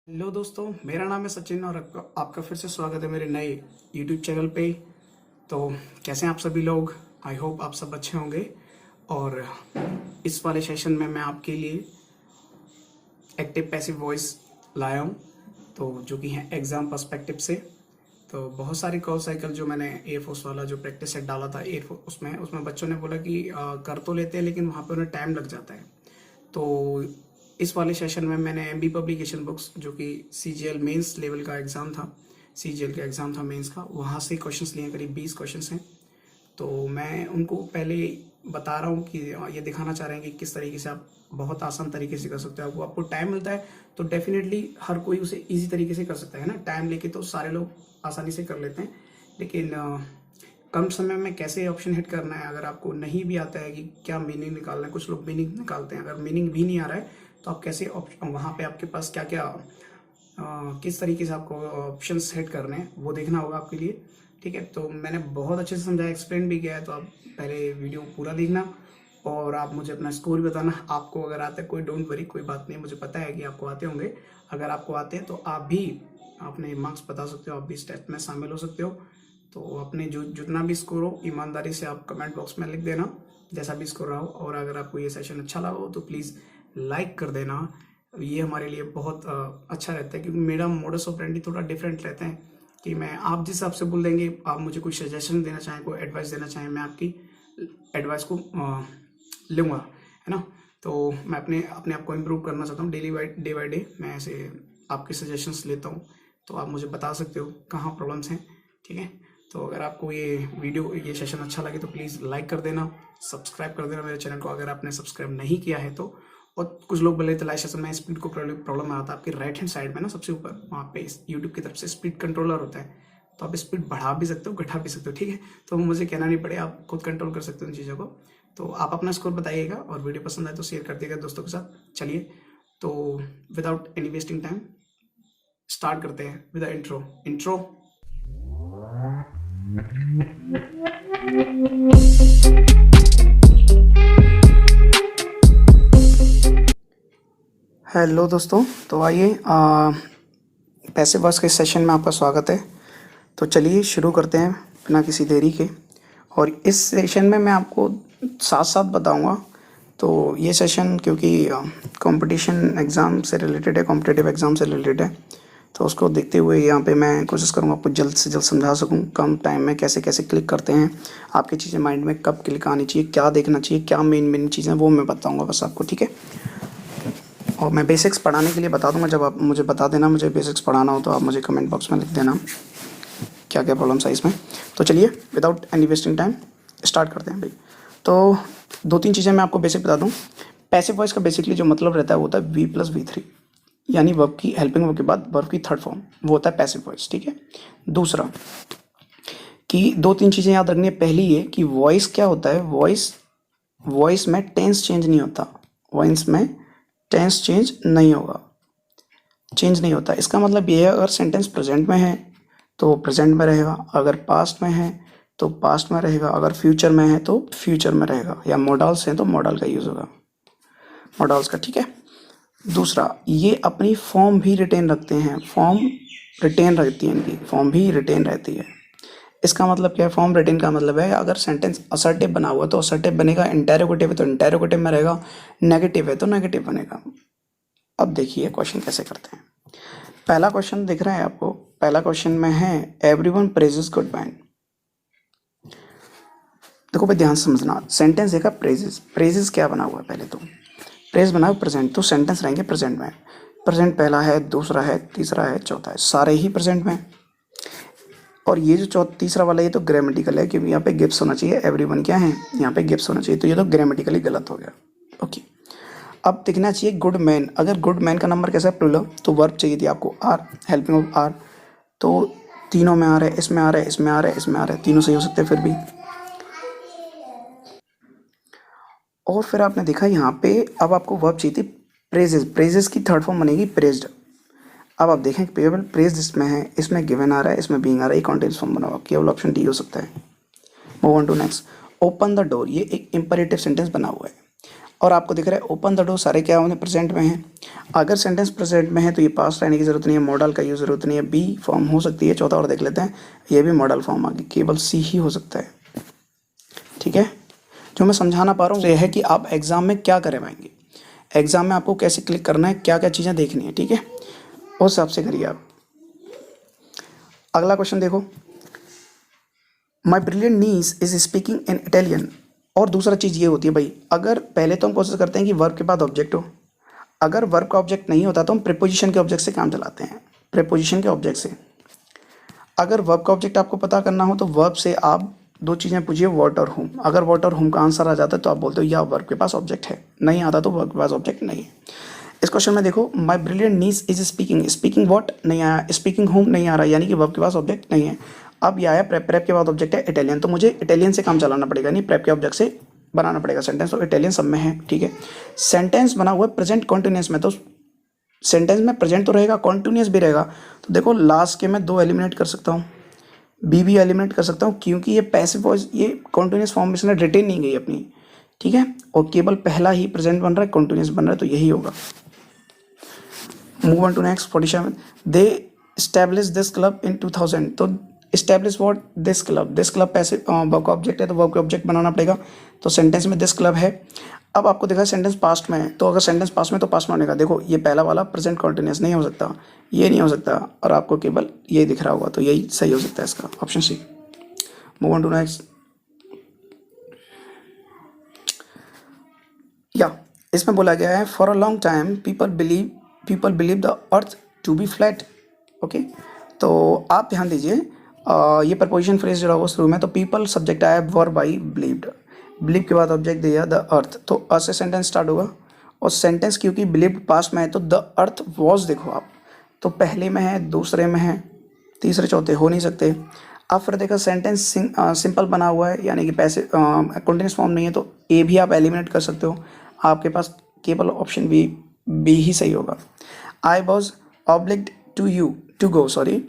Hello दोस्तों, मेरा नाम है सचिन और आपका फिर से स्वागत है मेरे नए यूट्यूब चैनल पे। तो कैसे हैं आप सभी लोग? आई होप आप सब अच्छे होंगे। और इस वाले सेशन में मैं आपके लिए एक्टिव पैसिव वॉइस लाया हूँ, तो जो कि है एग्ज़ाम पर्सपेक्टिव से। तो बहुत सारी कॉल साइकिल जो मैंने एयरफोर्स वाला जो प्रैक्टिस सेट डाला था एयरफोर्स, उसमें बच्चों ने बोला कि कर तो लेते हैं लेकिन वहाँ पे उन्हें टाइम लग जाता है। तो इस वाले सेशन में मैंने एमबी पब्लिकेशन बुक्स, जो कि सीजीएल मेंस लेवल का एग्ज़ाम था, सीजीएल का एग्ज़ाम था मेंस का, वहाँ से क्वेश्चंस लिए हैं। करीब 20 क्वेश्चंस हैं। तो मैं उनको पहले बता रहा हूँ कि ये दिखाना चाह रहे हैं कि किस तरीके से आप बहुत आसान तरीके से कर सकते हो। आपको टाइम मिलता है तो डेफिनेटली हर कोई उसे इजी तरीके से कर सकता है ना। टाइम लेके तो सारे लोग आसानी से कर लेते हैं, लेकिन कम समय में कैसे ऑप्शन हिट करना है, अगर आपको नहीं भी आता है कि क्या मीनिंग निकालना है। कुछ लोग मीनिंग निकालते हैं, अगर मीनिंग भी नहीं आ रहा है तो आप कैसे वहाँ पे आपके पास क्या क्या किस तरीके से आपको ऑप्शन सेट करने हैं वो देखना होगा आपके लिए। ठीक है, तो मैंने बहुत अच्छे से समझाया, एक्सप्लेन भी किया है। तो आप पहले वीडियो पूरा देखना और आप मुझे अपना स्कोर भी बताना। आपको अगर आता है, कोई डोंट वरी, कोई बात नहीं, मुझे पता है कि आपको आते होंगे। अगर आपको आते हैं तो आप भी अपने मार्क्स बता सकते हो, आप भी इस टेस्ट में शामिल हो सकते हो। तो अपने जो जितना भी स्कोर हो ईमानदारी से आप कमेंट बॉक्स में लिख देना, जैसा भी स्कोर रहा हो। और अगर आपको ये सेशन अच्छा लगा हो तो प्लीज़ लाइक कर देना। ये हमारे लिए बहुत अच्छा रहता है, क्योंकि मेरा मोडस ऑपरेंडी थोड़ा डिफरेंट रहता है कि मैं, आप जिस हिसाब से बोल देंगे, आप मुझे कोई सजेशन देना चाहें, कोई एडवाइस देना चाहें, मैं आपकी एडवाइस को लूँगा, है ना। तो मैं अपने अपने आप को इम्प्रूव करना चाहता हूँ। डे बाई डे मैं ऐसे आपके सजेशंस लेता हूँ, तो आप मुझे बता सकते हो कहाँ प्रॉब्लम्स हैं। ठीक है, तो अगर आपको ये सेशन अच्छा लगे तो प्लीज़ लाइक कर देना, सब्सक्राइब कर देना मेरे चैनल को अगर आपने सब्सक्राइब नहीं किया है तो। और कुछ लोग बोले थे लाइव सेशन में स्पीड को प्रॉब्लम आता है। आपकी राइट हैंड साइड में ना सबसे ऊपर वहाँ पे यूट्यूब की तरफ से स्पीड कंट्रोलर होता है, तो आप स्पीड बढ़ा भी सकते हो, घटा भी सकते हो। ठीक है, तो मुझे कहना नहीं पड़े, आप खुद कंट्रोल कर सकते हो उन चीज़ों को। तो आप अपना स्कोर बताइएगा और वीडियो पसंद आए तो शेयर कर दिएगा दोस्तों के साथ। चलिए, तो without any wasting time start करते हैं विद इंट्रो। हेलो दोस्तों, तो आइए पैसिव वॉइस के सेशन में आपका स्वागत है। तो चलिए शुरू करते हैं बिना किसी देरी के। और इस सेशन में मैं आपको साथ साथ बताऊंगा। तो ये सेशन क्योंकि कंपटीशन एग्ज़ाम से रिलेटेड है, कॉम्पिटिटिव एग्ज़ाम से रिलेटेड है, तो उसको देखते हुए यहाँ पे मैं कोशिश करूँगा आपको जल्द से जल्द समझा सकूँ, कम टाइम में कैसे कैसे क्लिक करते हैं, आपकी चीज़ें माइंड में कब क्लिक आनी चाहिए, क्या देखना चाहिए, क्या मेन चीज़ें वो मैं बताऊँगा बस आपको। ठीक है, और मैं बेसिक्स पढ़ाने के लिए बता दूंगा। जब आप मुझे बता देना मुझे बेसिक्स पढ़ाना हो तो आप मुझे कमेंट बॉक्स में लिख देना क्या क्या प्रॉब्लम्स है इसमें। तो चलिए without any wasting time start करते हैं भाई। तो 2-3 चीज़ें मैं आपको बेसिक बता दूं। पैसिव वॉइस का बेसिकली जो मतलब रहता है वो होता है V+V3, यानी वर्ब की हेल्पिंग वर्ब के बाद वर्ब की थर्ड फॉर्म, वो होता है पैसिव वॉइस। ठीक है, दूसरा कि 2-3 चीज़ें याद रखनी है। पहली ये कि वॉइस क्या होता है, वॉइस में टेंस चेंज नहीं होता, वॉइस में टेंस चेंज नहीं होता। इसका मतलब ये है, अगर सेंटेंस प्रेजेंट में है तो प्रेजेंट में रहेगा, अगर पास्ट में है तो पास्ट में रहेगा, अगर फ्यूचर में है तो फ्यूचर में रहेगा, या मॉडल्स हैं तो मॉडल का यूज़ होगा, मॉडल्स का। ठीक है, दूसरा ये अपनी फॉर्म भी रिटेन रखते हैं, फॉर्म रिटेन रहती है, इनकी फॉर्म भी रिटेन रहती है। इसका मतलब क्या है, फॉर्म रिटेन का मतलब है अगर सेंटेंस असर्टिव बना हुआ तो असर्टिव बनेगा, इंटेरोगेटिव है तो इंटेरोगेटिव में रहेगा, नेगेटिव है तो नेगेटिव बनेगा। अब देखिए क्वेश्चन कैसे करते हैं। पहला क्वेश्चन दिख रहा है आपको, पहला क्वेश्चन में है एवरीवन प्रेजेस गुडमैन। देखो भाई ध्यान से समझना, सेंटेंस देखा प्रेजेस क्या बना हुआ है, पहले तो प्रेज बना हुआ प्रेजेंट, तो सेंटेंस रहेंगे प्रेजेंट में। प्रेजेंट पहला है, दूसरा है, तीसरा है, चौथा है, सारे ही प्रेजेंट में। और ये जो तीसरा वाला ये तो ग्रामेटिकल है, क्योंकि यहाँ पे गिव्स होना चाहिए, एवरीवन क्या है यहाँ पे गिव्स होना चाहिए, तो ये तो ग्रामेटिकली गलत हो गया। ओके, अब दिखना चाहिए गुड मैन। अगर गुड मैन का नंबर कैसा है, प्लूरल, तो वर्ब चाहिए थी आपको आर, हेल्पिंग ऑफ आर। तो तीनों में आ रहा है, इसमें आ रहा है, इसमें आ रहा है, इसमें आ रहा है, तीनों सही हो सकते हैं फिर भी। और फिर आपने देखा यहाँ पे, अब आपको वर्ब चाहिए थी प्रेजेस की थर्ड फॉर्म बनेगी प्रेज्ड। अब आप देखें केवल प्रेज्ड इसमें है, इसमें गिवन आ रहा है, इसमें बीइंग आ रहा है, ये कॉन्टिन्यूस फॉर्म बना हुआ, केवल ऑप्शन डी हो सकता है। Move on to next, open the door, ये एक इंपरेटिव सेंटेंस बना हुआ है। और आपको दिख रहा है ओपन द डोर, सारे क्या होने प्रेजेंट में हैं। अगर सेंटेंस प्रेजेंट में है तो ये पास्ट रहने की ज़रूरत नहीं है, मॉडल का यूज़ ज़रूरत नहीं है, बी फॉर्म हो सकती है। चौथा और देख लेते हैं, ये भी मॉडल फॉर्म आ गई, केवल सी ही हो सकता है। ठीक है, जो मैं समझाना पा रहा हूँ यह है कि आप एग्ज़ाम में क्या करे पाएंगे, एग्ज़ाम में आपको कैसे क्लिक करना है, क्या क्या चीज़ें देखनी है। ठीक है, उस हिसाब से करिए आप। अगला क्वेश्चन देखो, my brilliant niece is speaking in Italian. और दूसरा चीज़ ये होती है भाई, अगर पहले तो हम कोशिश करते हैं कि वर्ब के बाद ऑब्जेक्ट हो, अगर वर्ब का ऑब्जेक्ट नहीं होता तो हम प्रीपोजिशन के ऑब्जेक्ट से काम चलाते हैं, प्रीपोजिशन के ऑब्जेक्ट से। अगर वर्ब का ऑब्जेक्ट आपको पता करना हो तो वर्ब से आप दो चीज़ें पूछिए, व्हाट और हुम। अगर व्हाट और हुम का आंसर आ जाता है तो आप बोलते हो या वर्ब के पास ऑब्जेक्ट है, नहीं आता तो वर्ब के पास ऑब्जेक्ट नहीं है। इस क्वेश्चन में देखो, my brilliant niece is speaking, speaking what नहीं आया, स्पीकिंग होम नहीं आ रहा, यानी कि वर्ब के पास ऑब्जेक्ट नहीं है। अब यह आया प्रेप, प्रेप के बाद ऑब्जेक्ट है इटालियन, तो मुझे इटालियन से काम चलाना पड़ेगा, नहीं प्रेप के ऑब्जेक्ट से बनाना पड़ेगा सेंटेंस, तो इटालियन सब में है। ठीक है, सेंटेंस बना हुआ है प्रेजेंट कॉन्टिन्यूस में, तो सेंटेंस में प्रेजेंट तो रहेगा, कॉन्टिन्यूस भी रहेगा। तो देखो लास्ट के मैं दो एलिमिनेट कर सकता हूँ, बी भी एलिमिनेट कर सकता हूँ, क्योंकि ये पैसिव वॉइस, ये कॉन्टिन्यूस फॉर्म में इसने रिटेन नहीं गई अपनी। ठीक है, और केवल पहला ही प्रेजेंट बन रहा है, कॉन्टिन्यूस बन रहा है, तो यही होगा। Move on to next 47, they establish this club in 2000। तो establish what, this club, this club passive verb का ऑब्जेक्ट है, तो वर्ब का ऑब्जेक्ट बनाना पड़ेगा। तो सेंटेंस में दिस क्लब है। अब आपको देखा सेंटेंस पास्ट में है, तो अगर सेंटेंस पास्ट में तो पास्ट में होने का, देखो ये पहला वाला प्रेजेंट कॉन्टिन्यूस नहीं हो सकता, ये नहीं हो सकता, और आपको केवल ये दिख रहा होगा, तो यही सही हो सकता है इसका, option C. Move on to next, या इसमें बोला गया है, for a long time people believe the earth to be flat. Okay, तो आप ध्यान दीजिए, ये प्रपोजिशन फ्रेज जुड़ा हुआ शुरू में, तो पीपल सब्जेक्ट आया, वर्ब आई बिलीव्ड, बिलीव के बाद ऑब्जेक्ट दिया द अर्थ, तो अ से सेंटेंस स्टार्ट होगा। और सेंटेंस क्योंकि बिलीव्ड पास्ट में है तो द अर्थ वॉज, देखो आप, तो पहले में है, दूसरे में है, तीसरे चौथे हो नहीं सकते। अब फिर देखा सेंटेंस सिंपल बना हुआ है, यानी कि पैसे कॉन्टिन्यूस फॉर्म नहीं है, तो ए भी आप एलिमिनेट कर सकते हो, आपके पास केवल ऑप्शन बी ही सही होगा। I was obliged to you to go, sorry.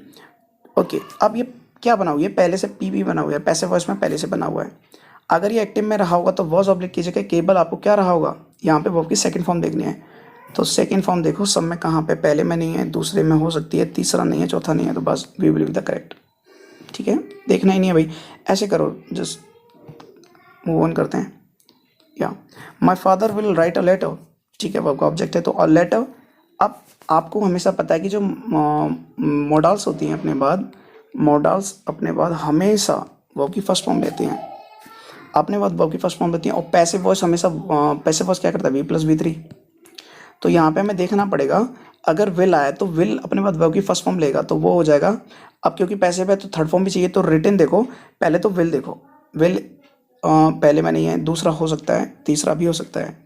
Okay, अब ये क्या बना हुआ है, पहले से पी भी बना हुआ है, पैसिव वॉइस में पहले से बना हुआ है। अगर ये एक्टिव में रहा होगा तो वॉज ऑब्लिक की जगह केवल आपको क्या रहा होगा, यहाँ पे वर्ब की सेकंड फॉर्म देखनी है। तो सेकंड फॉर्म देखो सब में कहाँ पे, पहले में नहीं है, दूसरे में हो सकती है, तीसरा नहीं है, चौथा नहीं है, तो बस we will be the correct. ठीक है, देखना ही नहीं है भाई, ऐसे करो, जस्ट मूव ऑन करते हैं। या my father will write a letter, ठीक है, वर्ब का ऑब्जेक्ट है, तो अ लेटर। अब आपको हमेशा पता है कि जो मॉडल्स होती हैं अपने बाद, मॉडल्स अपने बाद हमेशा वर्ब की फर्स्ट फॉर्म लेती हैं, अपने बाद वर्ब की फर्स्ट फॉर्म लेती हैं। और पैसिव वॉइस हमेशा, पैसिव वॉइस क्या करता है, V+V3। तो यहाँ पे हमें देखना पड़ेगा, अगर विल आया तो विल अपने बाद वर्ब की फर्स्ट फॉर्म लेगा, तो वो हो जाएगा। अब क्योंकि पैसिव है तो थर्ड फॉर्म भी चाहिए, तो रिटन देखो, पहले तो विल देखो, विल पहले में नहीं है, दूसरा हो सकता है, तीसरा भी हो सकता है।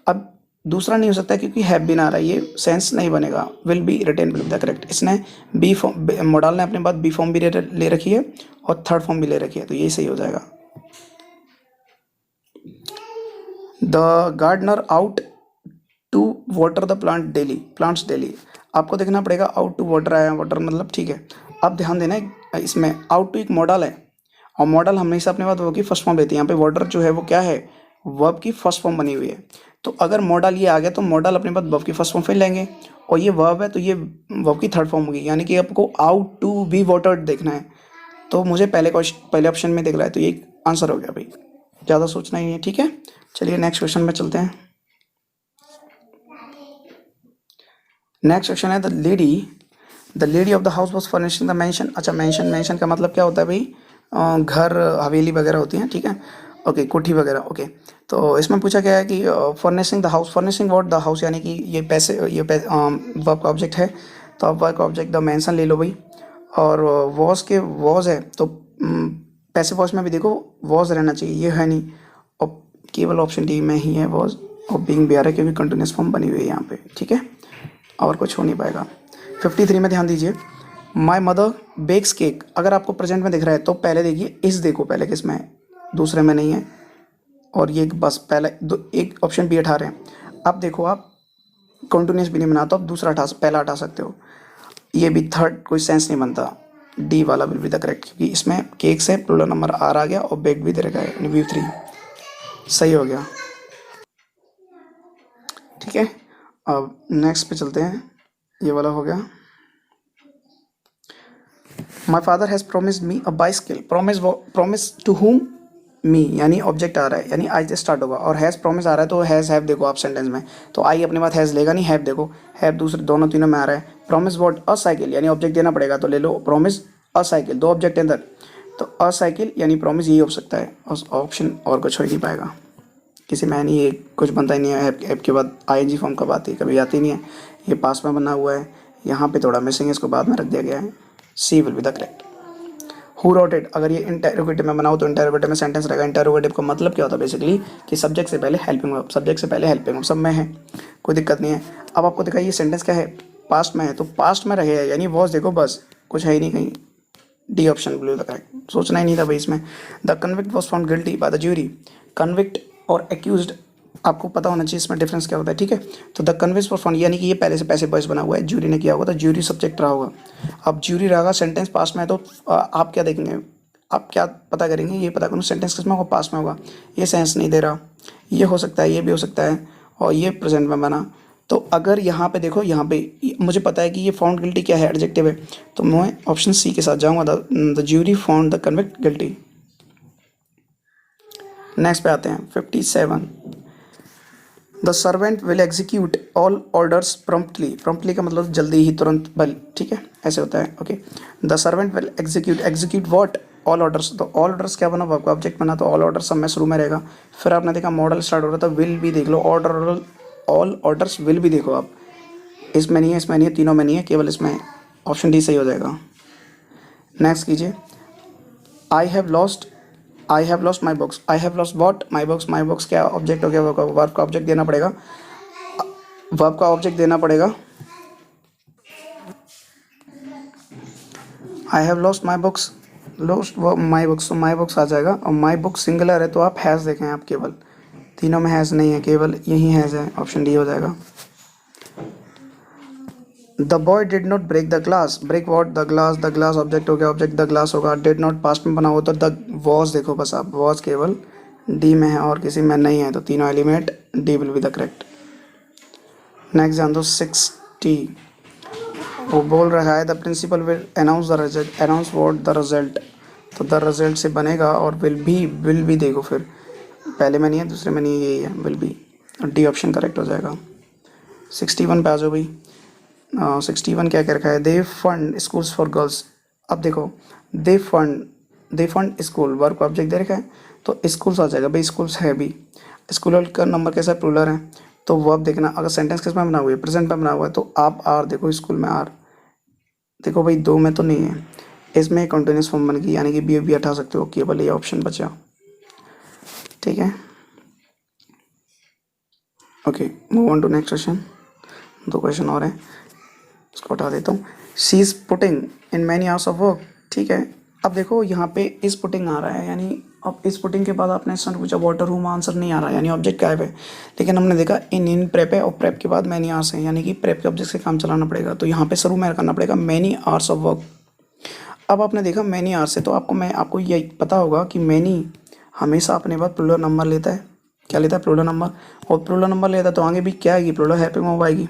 अब दूसरा नहीं हो सकता क्योंकि हैव बीन आ रहा है, ये सेंस नहीं बनेगा, will be written will be the correct. इसने बी फॉर्म, मॉडल ने अपने बाद बी फॉर्म भी ले रखी है और थर्ड फॉर्म भी ले रखी है, तो यही सही हो जाएगा। The gardener ought to water the plants daily. आपको देखना पड़ेगा, आउट टू वाटर आया, वाटर मतलब ठीक है। अब ध्यान देना है, इसमें आउट टू एक मॉडल है, और मॉडल हमेशा अपने बाद वर्ब की फर्स्ट फॉर्म लेती है। यहाँ पे वाटर जो है वो क्या है, वर्ब की फर्स्ट फॉर्म बनी हुई है। तो अगर मॉडल ये आ गया तो मॉडल अपने बाद वर्ब की फर्स्ट फॉर्म फिर लेंगे, और ये वर्ब है तो ये वर्ब की थर्ड फॉर्म होगी, यानी कि आपको आउट टू बी वाटर्ड देखना है। तो मुझे पहले ऑप्शन में दिख रहा है, तो ये आंसर हो गया भाई, ज़्यादा सोचना ही है। ठीक है, चलिए नेक्स्ट क्वेश्चन में चलते हैं। नेक्स्ट क्वेश्चन है, the lady of the house was furnishing the mention. अच्छा, मैंशन का मतलब क्या होता है भाई, घर, हवेली वगैरह होती हैं, ठीक है, ओके, कोठी वगैरह, ओके। तो इसमें पूछा गया है कि furnishing the house, furnishing what the house, यानी कि ये वर्ब का ऑब्जेक्ट है, तो आप वर्ब का ऑब्जेक्ट द मैंशन ले लो भाई। और वॉज है तो पैसिव वॉइस में भी देखो वॉज रहना चाहिए, ये है नहीं, और केवल ऑप्शन डी में ही है वॉज, और बीइंग भी आ रहा है क्योंकि कंटिन्यूस फॉर्म बनी हुई है यहाँ पे। ठीक है, और कुछ हो नहीं पाएगा। 53 में ध्यान दीजिए, माई मदर बेक्स केक। अगर आपको प्रेजेंट में दिख रहा है तो पहले देखिए इस, देखो पहले किस में है, दूसरे में नहीं है, और ये बस पहले एक ऑप्शन बी हटा रहे हैं। अब देखो आप कंटिन्यूस भी नहीं बना, तो आप दूसरा पहला हटा सकते हो, ये भी थर्ड कोई सेंस नहीं बनता, डी वाला विल बी द करेक्ट, क्योंकि इसमें केक से प्लूरल नंबर आर आ गया और बेक भी दे रखा है, V3 सही हो गया। ठीक है, अब नेक्स्ट पे चलते हैं। ये वाला हो गया। My father has promised me a bicycle. Promise to whom me, यानी ऑब्जेक्ट आ रहा है, यानी आई से स्टार्ट होगा, और हैज़ प्रोमिस आ रहा है तो हैज़ हैव देखो आप सेंटेंस में, तो आई अपने बात हैज़ लेगा नहीं, हैव देखो, हैव दूसरे दोनों तीनों में आ रहा है। प्रोमिस वॉट अ साइकिल, यानी ऑब्जेक्ट देना पड़ेगा, तो ले लो प्रोमिस अ साइकिल, दो ऑब्जेक्ट अंदर, तो अ साइकिल यानी प्रोमिस यही हो सकता है, ऑप्शन और कुछ हो ही नहीं पाएगा। किसी में नहीं, ये कुछ बनता ही नहीं है। ऐप के बाद आईएनजी फॉर्म कब आती है, कभी आती नहीं है। ये पास में बना हुआ है, यहाँ पे थोड़ा मिसिंग है, इसको बाद में रख दिया गया है। C will be the correct. Who wrote it, अगर ये इंटेरोगेटिव में बनाओ तो इंटेरोगेटिव में सेंटेंस रहेगा। इंटेरोगेटिव का मतलब क्या होता है बेसिकली कि सब्जेक्ट से पहले हेल्पिंग वर्ब, सब्जेक्ट से पहले हेल्पिंग वर्ब, सब में है, कोई दिक्कत नहीं है। अब आपको दिखाइए सेंटेंस क्या है, पास्ट में है, तो पास्ट में रहे, यानी वॉज देखो, बस कुछ है ही नहीं कहीं। D option will be the correct, सोचना ही नहीं था भाई इसमें। The convict was found guilty by the jury. Convict और एक्यूज्ड आपको पता होना चाहिए इसमें डिफरेंस क्या होता है, ठीक है। तो द कन्विक्ट वॉज फाउंड, यानी कि ये पहले से पैसे बॉयस बना हुआ है, ज्यूरी ने किया होगा, तो ज्यूरी सब्जेक्ट रहा होगा। अब ज्यूरी रहेगा, सेंटेंस पास्ट में है, तो आप क्या देखेंगे, आप क्या पता करेंगे, ये पता करूँ सेंटेंस किस में होगा, पास्ट में होगा। ये सेंस नहीं दे रहा, ये हो सकता है, ये भी हो सकता है, और ये प्रेजेंट में बना। तो अगर यहाँ पे देखो, यहाँ पे मुझे पता है कि ये फाउंड गिल्टी क्या है, एडजेक्टिव है, तो मैं ऑप्शन सी के साथ जाऊँगा, the jury found the convict guilty. Next पे आते हैं 57। The servant will execute all orders promptly. Promptly का मतलब जल्दी ही, तुरंत, बल, ठीक है, ऐसे होता है। Okay, the servant will execute what, all orders. तो ऑल ऑर्डर्स क्या बना, वर्ब का ऑब्जेक्ट बना, तो ऑल ऑर्डर सब में शुरू में रहेगा। फिर आपने देखा मॉडल स्टार्ट हो रहा था, विल भी देख लो, ऑर्डर, ऑल ऑर्डर्स विल भी देखो आप, इसमें नहीं है, इसमें नहीं है, तीनों में नहीं है, केवल इसमें, ऑप्शन डी सही हो जाएगा। नेक्स्ट कीजिए, I have lost my books. I have lost what, my books. My books क्या ऑब्जेक्ट हो गया, वर्ब का ऑब्जेक्ट देना पड़ेगा, वर्ब का ऑब्जेक्ट देना पड़ेगा। I have lost my books, lost my books, तो माई बुक्स आ जाएगा, और माई बुक सिंगुलर है तो आप हैज़ देखें, आप केवल, तीनों में हैज़ नहीं है, केवल यही हैज़ है, ऑप्शन डी हो जाएगा। The boy did not break the glass. Break what, the glass object हो गया, ऑब्जेक्ट द ग्लास होगा। डिड नॉट पास्ट में बना हो तो द वॉज देखो, बस आप वॉज केवल डी में है और किसी में नहीं है, तो तीनों element D will be the correct. Next जान दो 60। वो बोल रहा है the principal will announce the result. Announce what, the result, तो द रिजल्ट से बनेगा, और विल भी देखो, फिर पहले में नहीं है, दूसरे में नहीं है, यही है will be, D option correct हो जाएगा। 61 पे आ जाओ भाई। 61 क्या कह रखा है, दे फंड स्कूल्स फॉर गर्ल्स। अब देखो, दे fund school, work object they रखा है, तो स्कूल्स आ जाएगा भाई, स्कूल्स है भी, स्कूल का नंबर कैसा है, प्लूरल है, तो वर्ब देखना, अगर सेंटेंस किस में बना हुआ है, प्रेजेंट में बना हुआ है, तो आप आर देखो, स्कूल में आर देखो भाई, दो में तो नहीं है, इसमें कंटिन्यूस फॉर्म बन गई, यानी कि बी हटा सकते हो, केवल ये ऑप्शन बचा, ठीक है। Okay, move on to next question. दो क्वेश्चन और हैं, इसको हटा देता हूँ। She is putting in many hours of work, ठीक है। अब देखो यहाँ पे इस पुटिंग आ रहा है, यानी अब इस पुटिंग के बाद आपने सन पूछा वाटर रूम, आंसर नहीं आ रहा है, यानी ऑब्जेक्ट गायब है। लेकिन हमने देखा इन प्रेप है, और प्रेप के बाद मैनी आवर्स है, यानी कि प्रेप के ऑब्जेक्ट से काम चलाना पड़ेगा, तो यहाँ पे शुरू में करना पड़ेगा मैनी आवर्स ऑफ वर्क। अब आपने देखा मैनी आवर्स है, तो आपको ये पता होगा कि मैनी हमेशा अपने बाद प्लूरल नंबर लेता है, क्या लेता है, प्लूरल नंबर, और प्लूरल नंबर लेता है तो आगे भी क्या आएगी, प्लूरल हेल्पिंग वर्ब आएगी।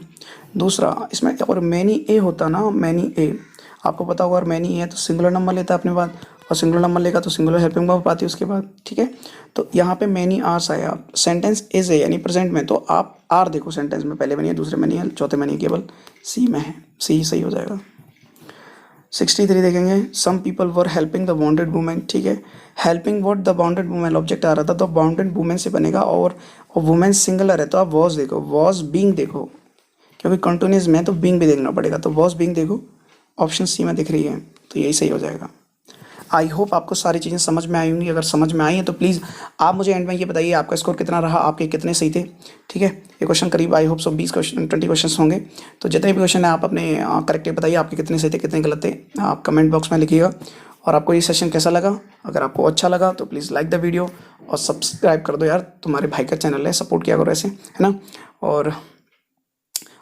दूसरा इसमें, और मैनी ए होता ना, मैनी ए, आपको पता होगा, और मैनी ए है तो सिंगुलर नंबर लेता है अपने बाद, और सिंगुलर नंबर लेगा तो सिंगुलर हेल्पिंग वर्ब आती है उसके बाद, ठीक है। तो यहाँ पे मैनी आर्स आया, सेंटेंस इज है यानी प्रेजेंट में, तो आप आर देखो, सेंटेंस में पहले में नहीं है, दूसरे में नहीं है, चौथे में नहीं है, केवल सी में है, सी सही हो जाएगा। 63 देखेंगे, some people were helping the bounded women, ठीक है। Helping what, the bounded women, object आ रहा था, तो बाउंडेड वुमेन से बनेगा, और वुमेन सिंगुलर है तो आप वॉज देखो, वॉज बीइंग देखो, क्योंकि कंटिन्यूस में तो बीइंग भी देखना पड़ेगा, तो वॉज बीइंग देखो, ऑप्शन सी में दिख रही है, तो यही सही हो जाएगा। आई होप आपको सारी चीज़ें समझ में आई होंगी, अगर समझ में आई हैं तो प्लीज़ आप मुझे एंड में ये बताइए आपका स्कोर कितना रहा, आपके कितने सही थे, ठीक है। ये क्वेश्चन करीब आई होप सो 20 क्वेश्चन होंगे, तो जितने भी क्वेश्चन हैं आप अपने करेक्ट बताइए आपके कितने सही थे, कितने गलत थे, आप कमेंट बॉक्स में लिखिएगा। और आपको ये सेशन कैसा लगा, अगर आपको अच्छा लगा तो प्लीज़ लाइक द वीडियो और सब्सक्राइब कर दो यार, तुम्हारे भाई का चैनल है, सपोर्ट किया करो ऐसे, है ना।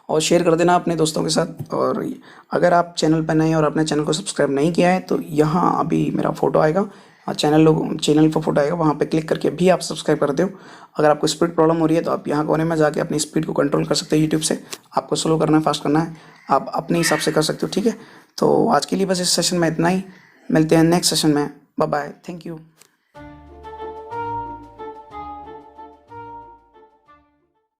और शेयर कर देना अपने दोस्तों के साथ। और अगर आप चैनल पर नए हैं और अपने चैनल को सब्सक्राइब नहीं किया है तो यहाँ अभी मेरा फ़ोटो आएगा, चैनल पर फोटो आएगा, वहाँ पे क्लिक करके भी आप सब्सक्राइब कर दो। अगर आपको स्पीड प्रॉब्लम हो रही है तो आप यहाँ कोने में जाके अपनी स्पीड को कंट्रोल कर सकते हो यूट्यूब से। आपको स्लो करना है, फास्ट करना है, आप अपने हिसाब से कर सकते हो, ठीक है। तो आज के लिए बस इस सेशन में इतना ही, मिलते हैं नेक्स्ट सेशन में। Bye bye, thank you.